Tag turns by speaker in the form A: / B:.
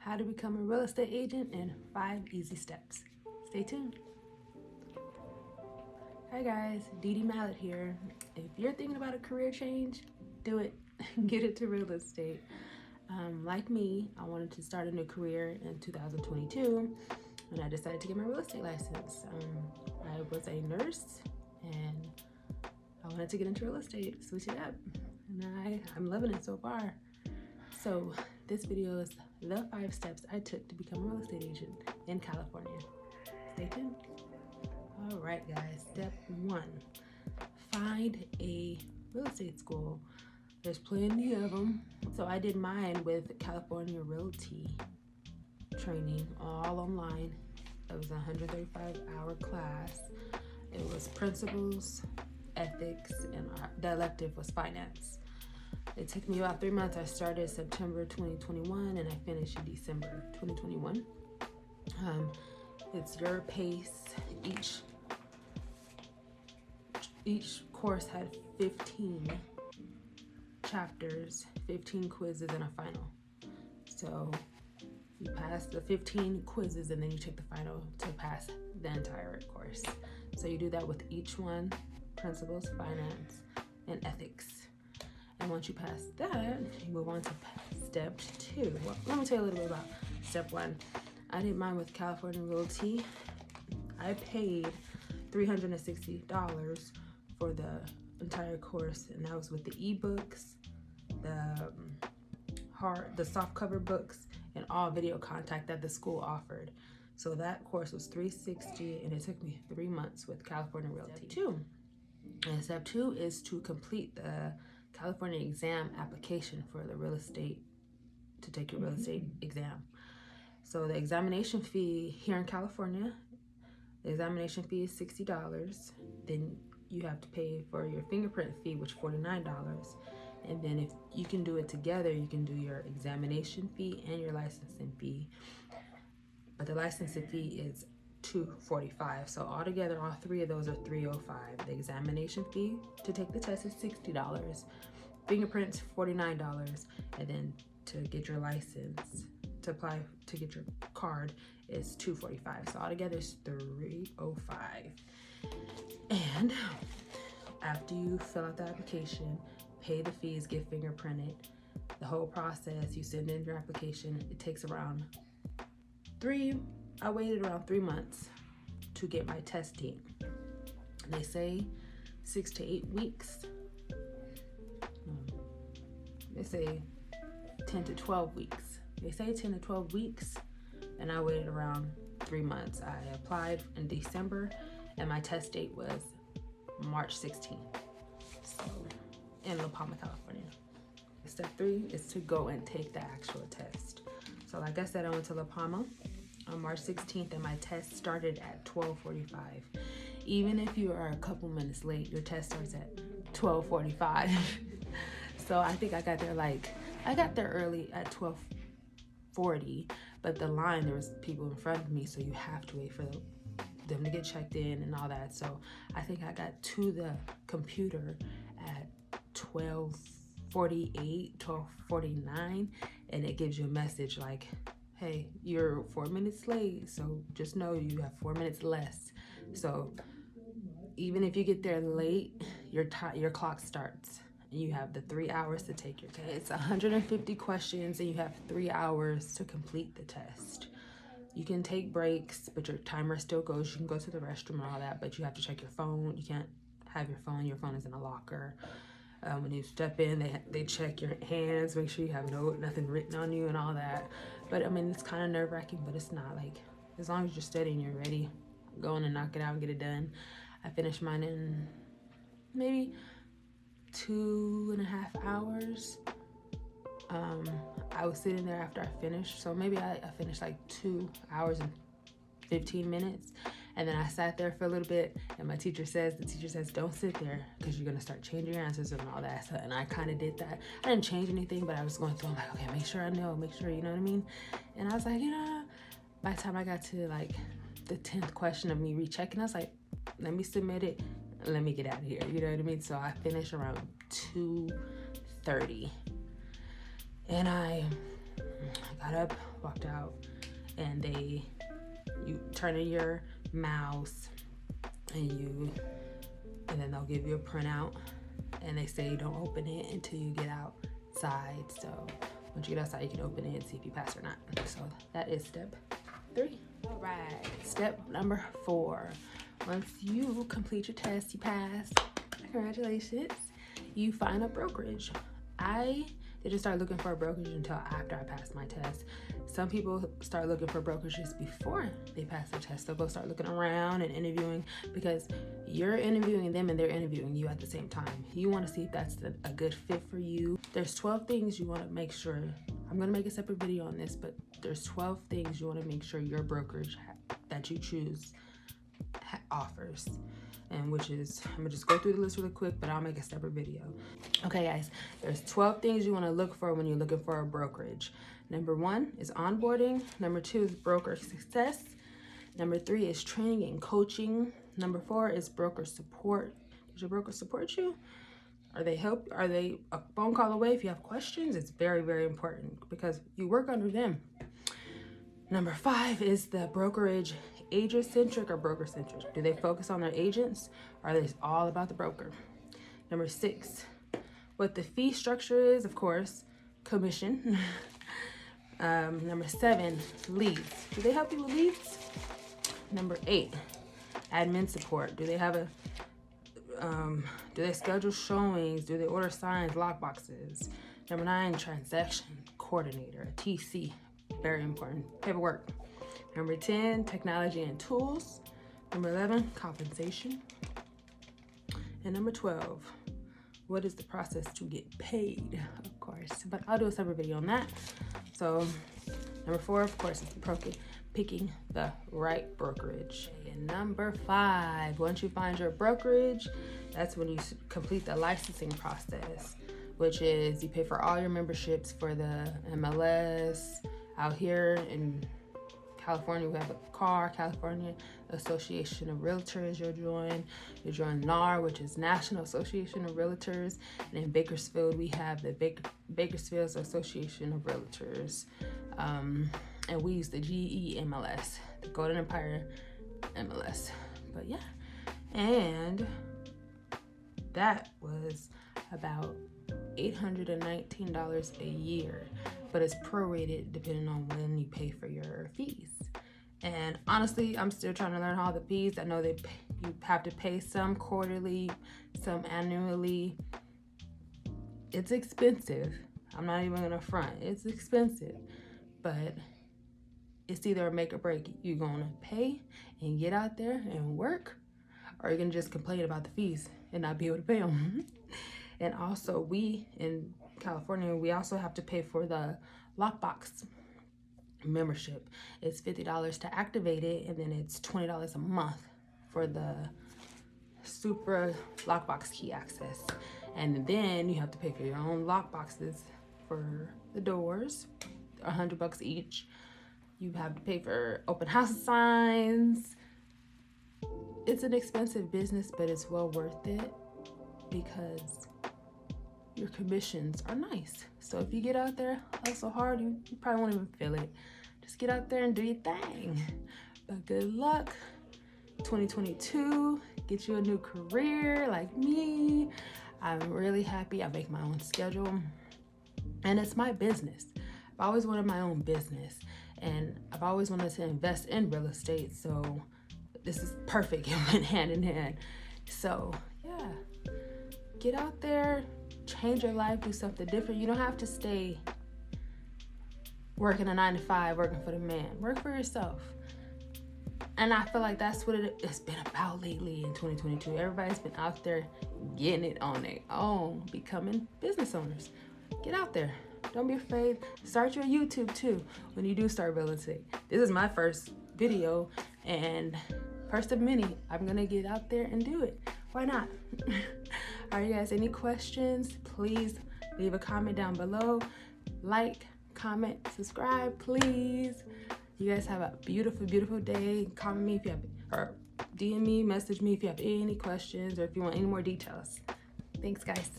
A: how to become a real estate agent in 5 easy steps. Stay tuned. Hi guys, Dee Dee Mallett here. If you're thinking about a career change, do it. Get into real estate. Like me, I wanted to start a new career in 2022 and I decided to get my real estate license. I was a nurse and I wanted to get into real estate, switch it up, and I'm loving it so far. So this video is the 5 steps I took to become a real estate agent in California. Stay tuned. All right guys, step 1, find a real estate school. There's plenty of them. So I did mine with California Realty training, all online. It was a 135-hour class. It was principles, ethics, and the elective was finance. It took me about 3 months. I started September 2021 and I finished in December 2021. It's your pace. Each course had 15 chapters, 15 quizzes, and a final. So you pass the 15 quizzes and then you take the final to pass the entire course. So you do that with each one: principles, finance, and ethics. And once you pass that, you move on to step 2. Well, let me tell you a little bit about step 1. I did mine with California Realty. I paid $360 for the entire course, and that was with the ebooks, the soft cover books, and all video content that the school offered. So that course was $360 and it took me 3 months with California Realty. Step 2 is to complete the California exam application for the real estate, to take your real estate exam. So the examination fee here in California, the examination fee is $60. Then you have to pay for your fingerprint fee, which is $49. And then if you can do it together, you can do your examination fee and your licensing fee. But the licensing fee is $245. So altogether, all 3 of those are $305. The examination fee to take the test is $60. Fingerprints, $49. And then to get your license, to apply to get your card, is $245. So altogether it's $305. And after you fill out the application, pay the fees, get fingerprinted, the whole process, you send in your application, it takes around I waited around 3 months to get my testing. They say 6 to 8 weeks. They say 10 to 12 weeks. They say 10 to 12 weeks, and I waited around 3 months. I applied in December, and my test date was March 16th. So, in La Palma, California. Step 3 is to go and take the actual test. So like I said, I went to La Palma on March 16th and my test started at 12:45. Even if you are a couple minutes late, your test starts at 12:45. So I think I got there early at 12:40, but the line, there was people in front of me, so you have to wait for them to get checked in and all that. So I think I got to the computer at 12:48, 12:49, and it gives you a message like, hey, you're 4 minutes late, so just know you have 4 minutes less. So even if you get there late, your clock starts and you have the 3 hours to take your test. It's 150 questions and you have 3 hours to complete the test. You can take breaks, but your timer still goes. You can go to the restroom and all that, but you have to check your phone. You can't have your phone. Your phone is in a locker. When you step in, they check your hands, make sure you have nothing written on you and all that. But I mean, it's kind of nerve-wracking, but it's not. Like, as long as you're steady and you're ready, go in and knock it out and get it done. I finished mine in maybe 2.5 hours. I was sitting there after I finished, so maybe I finished like 2 hours and 15 minutes. And then I sat there for a little bit, and the teacher says, don't sit there because you're gonna start changing your answers and all that. So, and I kind of did that. I didn't change anything, but I was going through, I'm like, okay, make sure I know, make sure, you know what I mean? And I was like, by the time I got to like the 10th question of me rechecking, I was like, let me submit it, let me get out of here, you know what I mean? So I finished around 2:30. And I I got up, walked out, and you turn in your mouse, and then they'll give you a printout, and they say don't open it until you get outside. So once you get outside, you can open it and see if you pass or not. So that is step 3. All right, step number 4. Once you complete your test, you pass, congratulations, you find a brokerage. I didn't start looking for a brokerage until after I passed my test. Some people start looking for brokerages before they pass their test. They'll go start looking around and interviewing, because you're interviewing them and they're interviewing you at the same time. You want to see if that's a good fit for you. There's 12 things you want to make sure. I'm going to make a separate video on this, but there's 12 things you want to make sure your brokerage that you choose offers. And which is, I'm gonna just go through the list really quick, but I'll make a separate video. Okay guys, there's 12 things you wanna look for when you're looking for a brokerage. Number 1 is onboarding. Number 2 is broker success. Number 3 is training and coaching. Number 4 is broker support. Does your broker support you? Are they a phone call away if you have questions? It's very, very important because you work under them. Number 5 is the brokerage agent-centric or broker-centric. Do they focus on their agents, or are they all about the broker? Number 6, what the fee structure is, of course, commission. Number 7, leads. Do they help you with leads? Number 8, admin support. Do they have do they schedule showings? Do they order signs, lock boxes? Number 9, transaction coordinator, TC. Very important. Paperwork. Number 10, technology and tools. Number 11, compensation. And number 12, what is the process to get paid, of course. But I'll do a separate video on that. So number 4, of course, is picking the right brokerage. And number 5, once you find your brokerage, that's when you complete the licensing process, which is you pay for all your memberships for the MLS. Out here in California, we have a CAR, California Association of Realtors. You join NAR, which is National Association of Realtors. And in Bakersfield, we have the Bakersfield Association of Realtors. And we use the GE MLS, the Golden Empire MLS. But yeah, and that was about $819 a year, but it's prorated depending on when you pay for your fees. And honestly, I'm still trying to learn all the fees. I know that you have to pay some quarterly, some annually. It's expensive. I'm not even gonna front. It's expensive, but it's either a make or break. You're gonna pay and get out there and work, or you're gonna just complain about the fees and not be able to pay them. And also, we in California, we also have to pay for the lockbox membership. It's $50 to activate it, and then it's $20 a month for the super lockbox key access. And then you have to pay for your own lockboxes for the doors, $100 each. You have to pay for open house signs. It's an expensive business, but it's well worth it because your commissions are nice. So if you get out there, hustle hard, you probably won't even feel it. Just get out there and do your thing. But good luck. 2022, get you a new career like me. I'm really happy. I make my own schedule, and it's my business. I've always wanted my own business, and I've always wanted to invest in real estate. So this is perfect. It went hand in hand. So yeah, get out there, change your life, do something different. You don't have to stay working a 9-to-5, working for the man. Work for yourself. And I feel like that's what it's been about lately in 2022. Everybody's been out there getting it on their own, becoming business owners. Get out there. Don't be afraid. Start your YouTube too when you do start real estate. This is my first video and first of many. I'm going to get out there and do it. Why not? All right, guys, any questions? Please leave a comment down below. Like, comment, subscribe, please. You guys have a beautiful, beautiful day. Comment me if you have, or DM me, message me if you have any questions or if you want any more details. Thanks, guys.